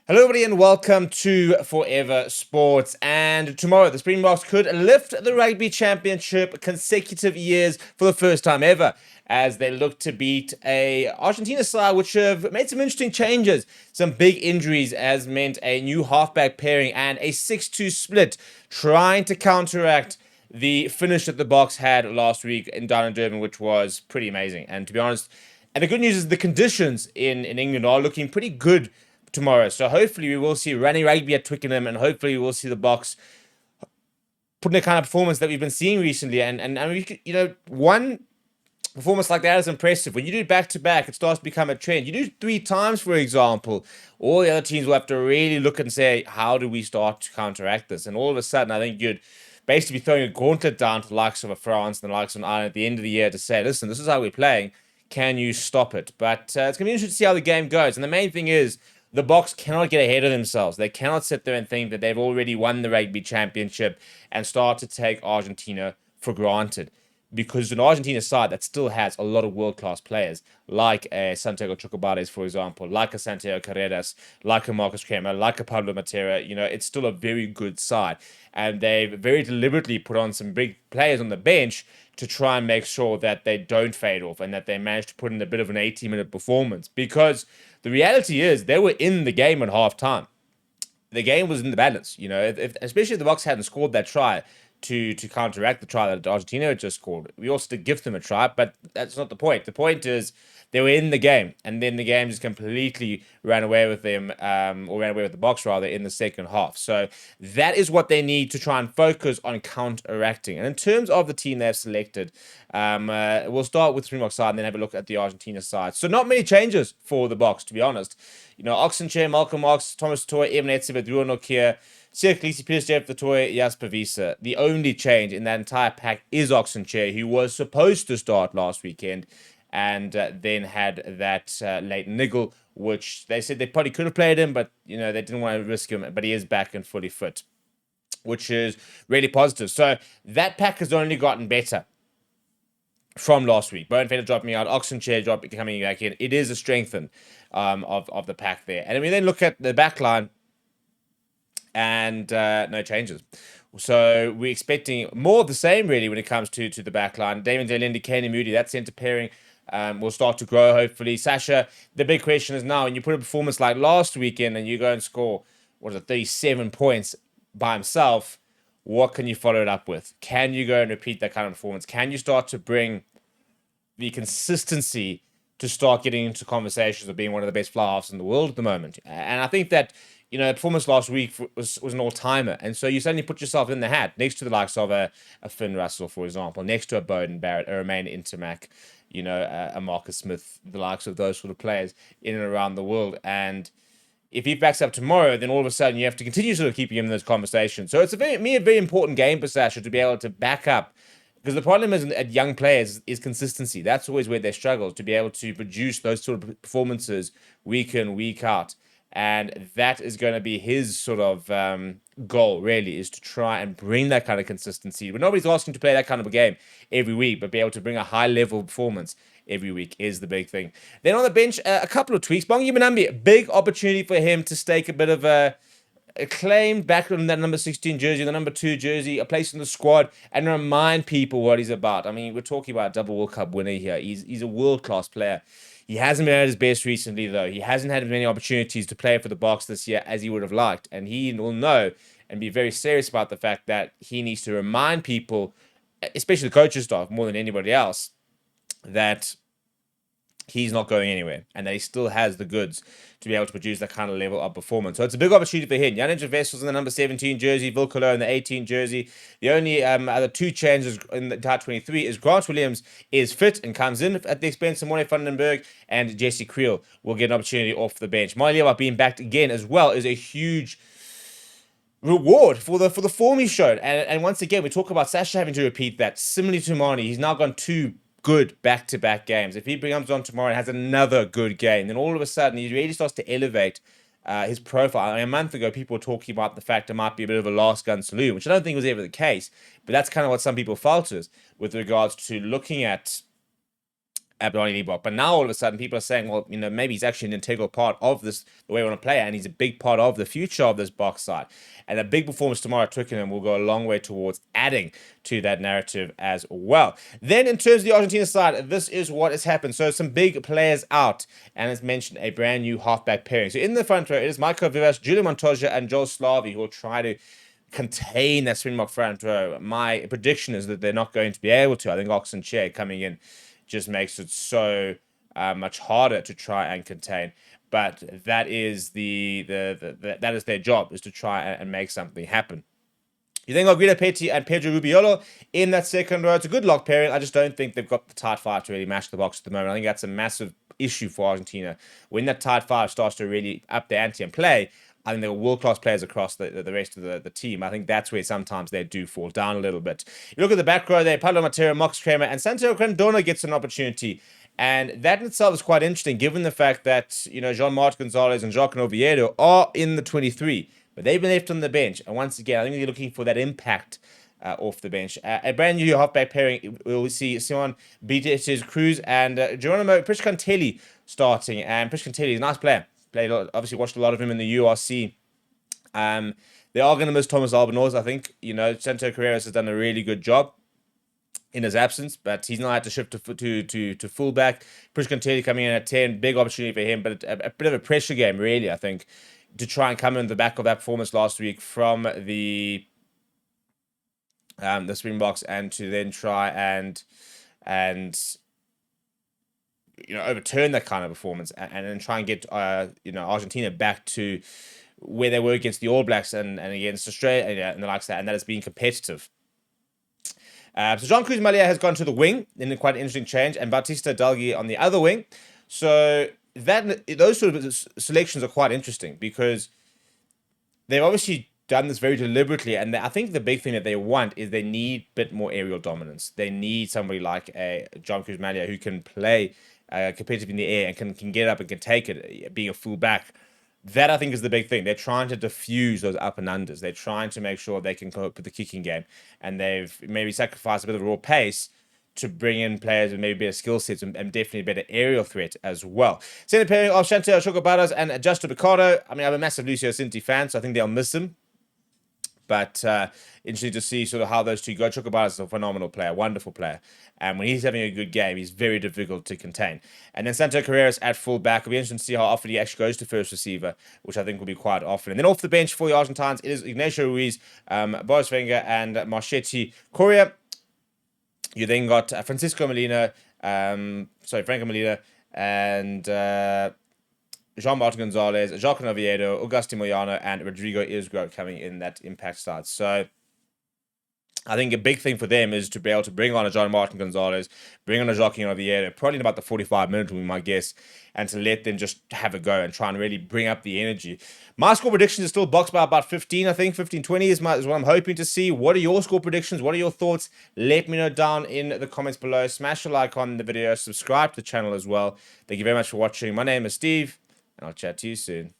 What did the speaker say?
Hello, everybody, and welcome to Forever Sports. And tomorrow, the Springboks could lift the Rugby Championship consecutive years for the first time ever, as they look to beat a Argentina side which have made some interesting changes. Some big injuries has meant a new halfback pairing and a 6-2 split, trying to counteract the finish that the Boks had last week down in Durban, which was pretty amazing. And to be honest, and the good news is the conditions in England are looking pretty good tomorrow. So hopefully we will see running rugby at Twickenham, and hopefully we will see the Boks putting the kind of performance that we've been seeing recently. And we could, one performance like that is impressive. When you do it back to back, it starts to become a trend. You do it 3 times, for example, all the other teams will have to really look and say, how do we start to counteract this? And all of a sudden, I think you'd basically be throwing a gauntlet down to the likes of a France and the likes of an Ireland at the end of the year to say, listen, this is how we're playing. Can you stop it? But it's going to be interesting to see how the game goes. And the main thing is, the Boks cannot get ahead of themselves. They cannot sit there and think that they've already won the rugby championship and start to take Argentina for granted. Because an Argentina side that still has a lot of world-class players, like a Santiago Chocobares, for example, like a Santiago Carreras, like a Marcus Kremer, like a Pablo Matera, it's still a very good side. And they've very deliberately put on some big players on the bench to try and make sure that they don't fade off and that they manage to put in a bit of an 80-minute performance. Because the reality is they were in the game at halftime. The game was in the balance, especially if the Boks hadn't scored that try to counteract the try that Argentina had just scored. We also did give them a try, but that's not the point. The point is they were in the game, and then the game just completely ran away with them, or ran away with the Boks rather, in the second half. So that is what they need to try and focus on counteracting. And in terms of the team they've selected, we'll start with Springbok side and then have a look at the Argentina side. So not many changes for the Boks, to be honest. Oxenchair, Malcolm Marx, Thomas Toy, Evan Etzebeth, Ruan Nokia, Sir Khaleesi, Peter Jeff Vitoy, Jasper Wiese. The only change in that entire pack is Oxenchair, who was supposed to start last weekend and then had that late niggle, which they said they probably could have played him, but they didn't want to risk him. But he is back and fully fit, which is really positive. So that pack has only gotten better from last week. Bowenfeder dropping out, Oxenchair coming back in. It is a strengthen of the pack there. And we then look at the back line, and no changes. So we're expecting more of the same, really, when it comes to the back line. Damon Delinde, Kane Moody, that centre pairing will start to grow, hopefully. Sasha, the big question is now, when you put a performance like last weekend and you go and score, 37 points by himself, what can you follow it up with? Can you go and repeat that kind of performance? Can you start to bring the consistency to start getting into conversations of being one of the best fly halves in the world at the moment? And I think that performance last week was an all-timer. And so you suddenly put yourself in the hat next to the likes of a Finn Russell, for example, next to a Bowden Barrett, a Romain Intermac, a Marcus Smith, the likes of those sort of players in and around the world. And if he backs up tomorrow, then all of a sudden you have to continue sort of keeping him in those conversations. So it's a very important game for Sasha to be able to back up. Because the problem is at young players is consistency. That's always where they struggle, to be able to produce those sort of performances week in, week out. And that is going to be his sort of goal, really, is to try and bring that kind of consistency. But nobody's asking to play that kind of a game every week, but be able to bring a high-level performance every week is the big thing. Then on the bench, a couple of tweaks. Bongi Mbonambi, big opportunity for him to stake a bit of a claim back on that number 16 jersey, the number 2 jersey, a place in the squad, and remind people what he's about. I mean, we're talking about a double World Cup winner here. He's a world-class player. He hasn't been at his best recently, though. He hasn't had as many opportunities to play for the Boks this year as he would have liked. And he will know and be very serious about the fact that he needs to remind people, especially the coaching staff more than anybody else, that he's not going anywhere and that he still has the goods to be able to produce that kind of level of performance. So it's a big opportunity for him. Jannik Vessels in the number 17 jersey, Vilkolo in the 18 jersey. The only other 2 changes in the entire 23 is Grant Williams is fit and comes in at the expense of Morne Vandenberg, and Jesse Creel will get an opportunity off the bench. Maile being backed again as well is a huge reward for the form he showed. And once again, we talk about Sasha having to repeat that. Similarly to Mani, he's now gone 2 good back-to-back games. If he comes on tomorrow and has another good game, then all of a sudden he really starts to elevate his profile. I mean, a month ago, people were talking about the fact it might be a bit of a last gun saloon, which I don't think was ever the case. But that's kind of what some people felt is with regards to looking at But now all of a sudden people are saying, well, maybe he's actually an integral part of this, the way we want to play, and he's a big part of the future of this Boks side. And a big performance tomorrow at Twickenham will go a long way towards adding to that narrative as well. Then in terms of the Argentina side, this is what has happened. So some big players out, and as mentioned, a brand new halfback pairing. So in the front row, it is Michael Vivas, Julian Montoya, and Joel Slavi who will try to contain that Springbok front row. My prediction is that they're not going to be able to. I think Oxen Chair coming in just makes it so much harder to try and contain. But that is that is their job, is to try and make something happen. You then got Guido Petty and Pedro Rubiolo in that second row. It's a good lock pairing. I just don't think they've got the tight five to really match the Boks at the moment. I think that's a massive issue for Argentina. When that tight five starts to really up the ante and play, I think they're world-class players across the rest of the team. I think that's where sometimes they do fall down a little bit. You look at the back row there, Pablo Matera, Mox Kramer, and Santiago Grandona gets an opportunity. And that in itself is quite interesting, given the fact that, Jean-Marc Gonzalez and Jacques Oviedo are in the 23, but they've been left on the bench. And once again, I think they're looking for that impact off the bench. A brand new halfback pairing, we'll see Simon Benitez Cruz and Geronimo Priscantelli starting. And Priscantelli is a nice player. Obviously watched a lot of him in the URC. They are going to miss Thomas Albanose, I think. Santo Carreras has done a really good job in his absence, but he's not had to shift to fullback. Priscantelli coming in at 10, big opportunity for him, but a bit of a pressure game, really, I think, to try and come in the back of that performance last week from the Springboks, and to then try and overturn that kind of performance and then try and get Argentina back to where they were against the All Blacks and against Australia and the likes of that, and that has been competitive. So Jean-Cruz Malia has gone to the wing in quite an interesting change, and Bautista Dalgi on the other wing. So those sort of selections are quite interesting because they've obviously done this very deliberately, and I think the big thing that they want is they need a bit more aerial dominance. They need somebody like a Jean-Cruz Malia who can play competitive in the air and can get up and can take it, being a full back. That, I think, is the big thing. They're trying to diffuse those up and unders. They're trying to make sure they can cope with the kicking game. And they've maybe sacrificed a bit of raw pace to bring in players with maybe better skill sets and definitely better aerial threat as well. Second pairing of Chantel Chocobaras and Justo Picardo. I mean, I'm a massive Lucio Cinti fan, so I think they'll miss him. But interesting to see sort of how those two go. Chocobaras is a phenomenal player, wonderful player. And when he's having a good game, he's very difficult to contain. And then Santo Carreras at full back. It'll be interesting to see how often he actually goes to first receiver, which I think will be quite often. And then off the bench for the Argentines, it is Ignacio Ruiz, Boris Wenger, and Marchetti Correa. You then got Franco Molina, and Jean-Martin Gonzalez, Jacques Oviedo, Agustin Moyano, and Rodrigo Isgro coming in that impact start. So I think a big thing for them is to be able to bring on a Jean-Martin Gonzalez, bring on a Jacques Oviedo, probably in about the 45-minute will be my guess, and to let them just have a go and try and really bring up the energy. My score predictions are still Boks by about 15, I think. 15-20 is what I'm hoping to see. What are your score predictions? What are your thoughts? Let me know down in the comments below. Smash a like on the video. Subscribe to the channel as well. Thank you very much for watching. My name is Steve, and I'll chat to you soon.